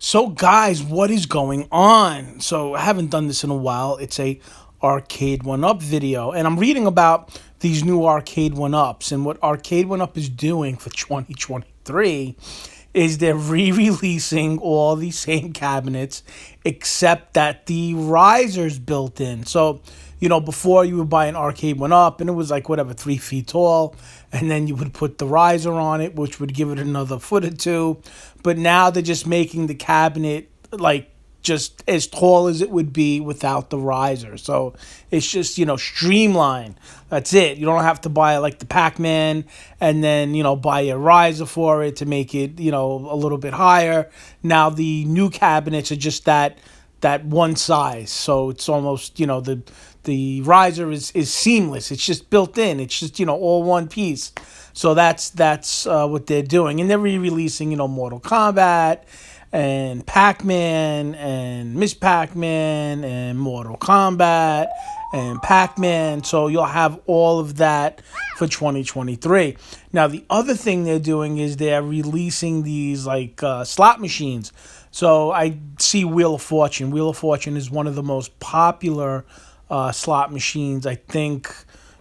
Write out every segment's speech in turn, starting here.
So, guys, what is going on? So, I haven't done this in a while. It's a Arcade1Up video, and I'm reading about these new Arcade1Ups. And what Arcade1Up is doing for 2023 is they're re-releasing all the same cabinets, except that the riser's built in. So, before you would buy an Arcade1Up, and it was like whatever 3 feet tall, and then you would put the riser on it, which would give it another foot or two. But now they're just making the cabinet like just as tall as it would be without the riser. So it's just, streamlined. That's it. You don't have to buy like the Pac-Man and then, buy a riser for it to make it, a little bit higher. Now the new cabinets are just that one size. So it's almost, the riser is seamless. It's just built in. It's just, all one piece. So that's what they're doing. And they're re-releasing, Mortal Kombat and Pac-Man and Miss Pac-Man and Mortal Kombat and Pac-Man. So you'll have all of that for 2023. Now, the other thing they're doing is they're releasing these like slot machines. So I see Wheel of Fortune. Wheel of Fortune is one of the most popular slot machines, I think,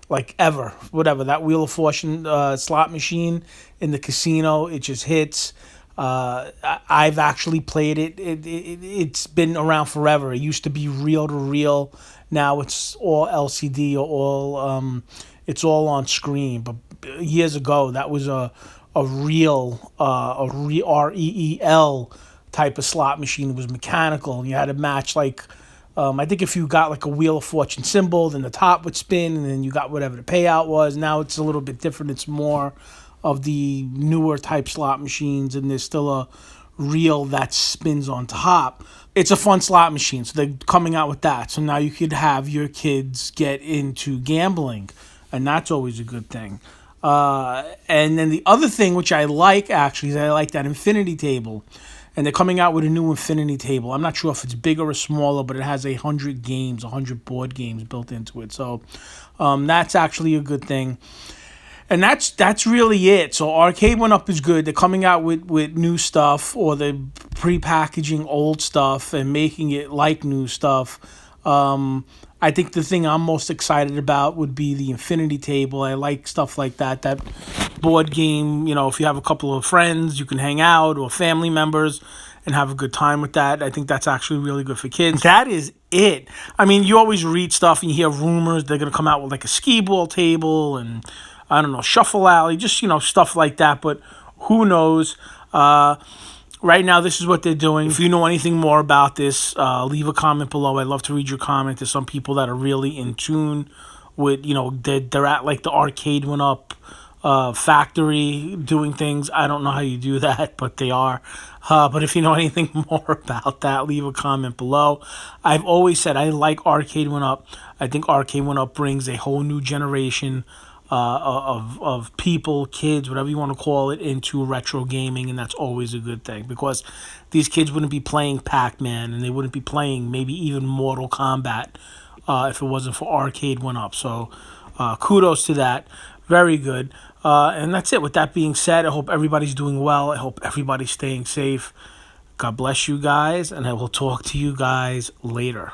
like ever. Whatever, that Wheel of Fortune slot machine in the casino, it just hits. I've actually played it. It's been around forever. It used to be reel to reel. Now it's all LCD or all it's all on screen. But years ago, that was a real REEL type of slot machine. It was mechanical. You had to match like I think if you got like a Wheel of Fortune symbol, then the top would spin, and then you got whatever the payout was. Now it's a little bit different. It's more of the newer type slot machines, and there's still a reel that spins on top. It's a fun slot machine, so they're coming out with that. So now you could have your kids get into gambling, and that's always a good thing. And then the other thing, which I like actually, is I like that infinity table. And they're coming out with a new infinity table. I'm not sure if it's bigger or smaller, but it has 100 games, 100 board games built into it. So that's actually a good thing. And that's really it. So Arcade1Up is good. They're coming out with new stuff, or they're pre-packaging old stuff and making it like new stuff. I think the thing I'm most excited about would be the infinity table. I like stuff like that. That board game, if you have a couple of friends, you can hang out, or family members, and have a good time with that. I think that's actually really good for kids. That is it. I mean, you always read stuff and you hear rumors they're going to come out with like a skee ball table and, I don't know, shuffle alley, just, stuff like that. But who knows? Right now, this is what they're doing. If you know anything more about this, leave a comment below. I'd love to read your comment. There's some people that are really in tune with, they're at like the Arcade1Up factory doing things. I don't know how you do that, but they are. But if you know anything more about that, leave a comment below. I've always said I like Arcade1Up. I think Arcade1Up brings a whole new generation of people, kids, whatever you want to call it, into retro gaming, and that's always a good thing, because these kids wouldn't be playing Pac-Man, and they wouldn't be playing maybe even Mortal Kombat if it wasn't for Arcade1Up. So kudos to that. Very good. And that's it. With that being said, I hope everybody's doing well. I hope everybody's staying safe. God bless you guys, and I will talk to you guys later.